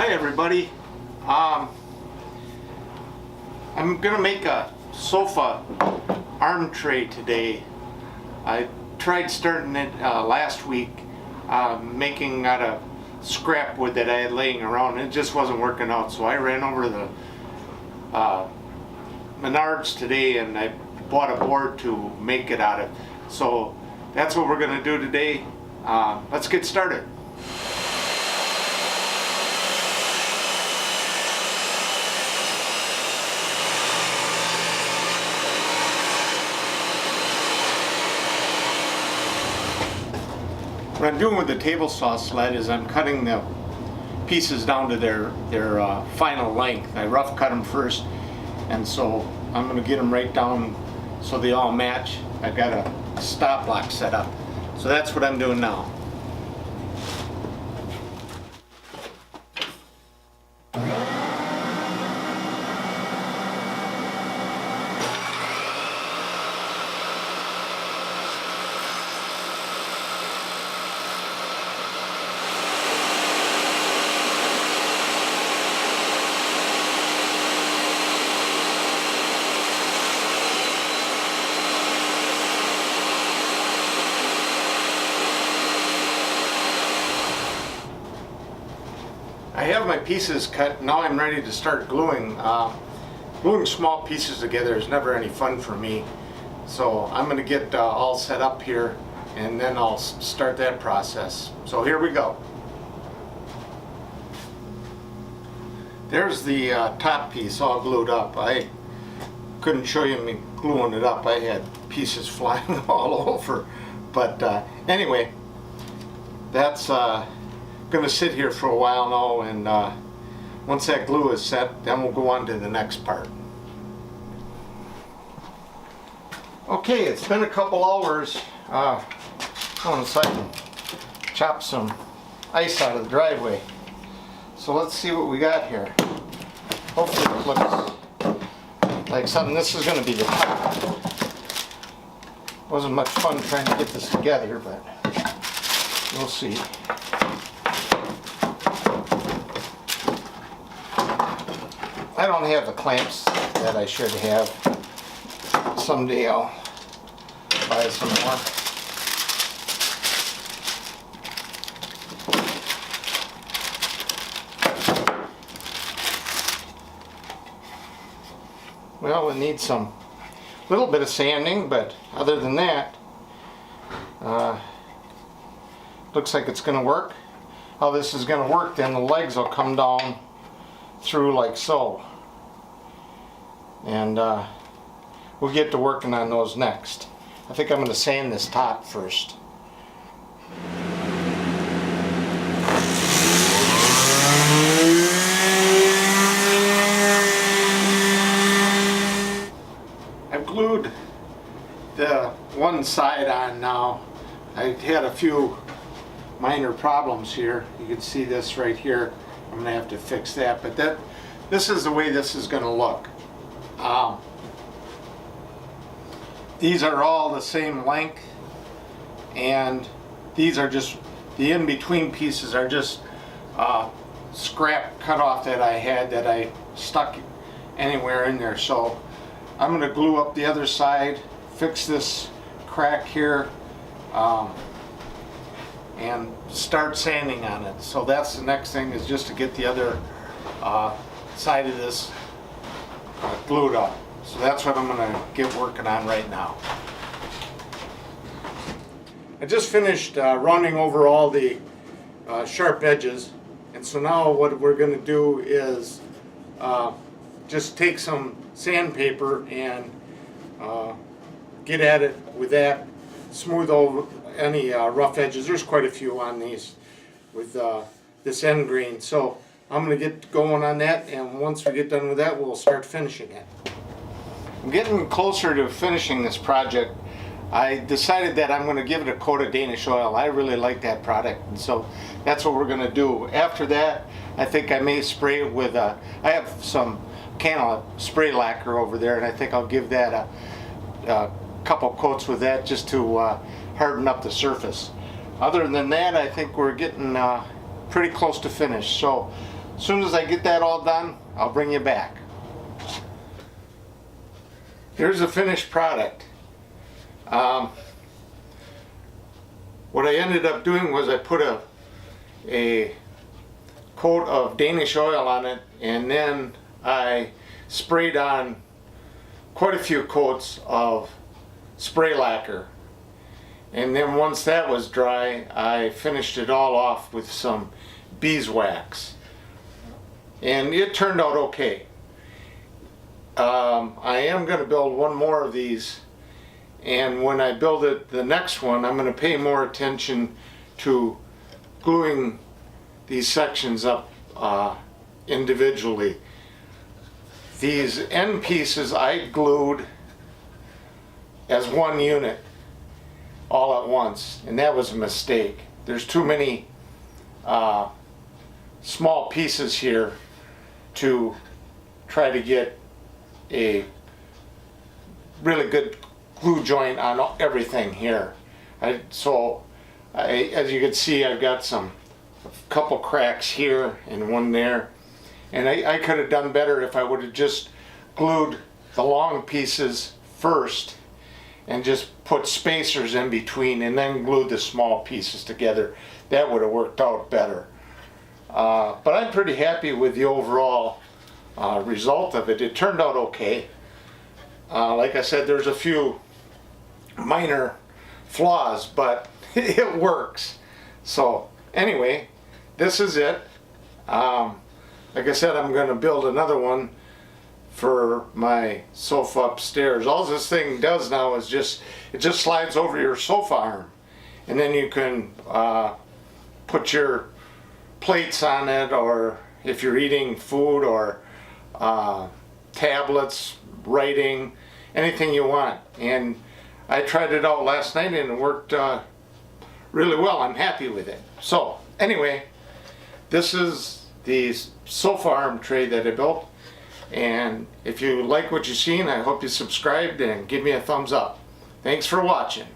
Hi everybody. I'm gonna make a sofa arm tray today. I tried starting it last week, making out of scrap wood that I had laying around. It just wasn't working out, so I ran over to the Menards today and I bought a board to make it out of. So that's what we're gonna do today. Let's get started. What I'm doing with the table saw sled is I'm cutting the pieces down to their final length. I rough cut them first, and so I'm going to get them right down so they all match. I've got a stop block set up. So that's what I'm doing now. I have my pieces cut. Now I'm ready to start gluing. Gluing small pieces together is never any fun for me. So I'm going to get all set up here and then I'll start that process. So here we go. There's the top piece all glued up. I couldn't show you me gluing it up. I had pieces flying all over. But anyway, that's going to sit here for a while now, and once that glue is set, then we'll go on to the next part. Okay, it's been a couple hours. I want to chop some ice out of the driveway. So let's see what we got here. Hopefully it looks like something. This is going to be the top. Wasn't much fun trying to get this together, but we'll see. I don't have the clamps that I should have. Someday I'll buy some more. Well, it needs some little bit of sanding, but other than that, looks like it's going to work. How this is going to work, then the legs will come down through like so, and we'll get to working on those next. I think I'm going to sand this top first. I've glued the one side on now. I had a few minor problems here. You can see this right here. I'm going to have to fix that, but this is the way this is going to look. These are all the same length, and these are just, the in-between pieces are just scrap cut off that I had that I stuck anywhere in there. So I'm going to glue up the other side, fix this crack here, and start sanding on it. So that's the next thing, is just to get the other side of this glued up. So that's what I'm going to get working on right now. I just finished running over all the sharp edges, and so now what we're going to do is just take some sandpaper and get at it with that, smooth over any rough edges. There's quite a few on these with this end grain. So I'm going to get going on that, and once we get done with that, we'll start finishing it. I'm getting closer to finishing this project. I decided that I'm going to give it a coat of Danish oil. I really like that product, and so that's what we're going to do. After that, I think I may spray it with I have some can of spray lacquer over there, and I think I'll give that a couple coats with that just to harden up the surface. Other than that, I think we're getting pretty close to finish. So As soon as I get that all done, I'll bring you back. Here's the finished product. What I ended up doing was I put a coat of Danish oil on it, and then I sprayed on quite a few coats of spray lacquer. And then once that was dry, I finished it all off with some beeswax. And it turned out okay. I am going to build one more of these, and when I build it, the next one, I'm going to pay more attention to gluing these sections up individually. These end pieces I glued as one unit all at once, and that was a mistake. There's too many small pieces here to try to get a really good glue joint on everything here. As you can see, I've got a couple cracks here and one there, and I could have done better if I would have just glued the long pieces first and just put spacers in between and then glued the small pieces together. That would have worked out better. But I'm pretty happy with the overall result of it. It turned out okay. Like I said, there's a few minor flaws, but it works. So anyway, this is it. Like I said, I'm going to build another one for my sofa upstairs. All this thing does now is it just slides over your sofa arm, and then you can put your plates on it, or if you're eating food, or tablets, writing, anything you want. And I tried it out last night and it worked really well. I'm happy with it. So anyway, this is the sofa arm tray that I built, and if you like what you've seen, I hope you subscribed and give me a thumbs up. Thanks for watching.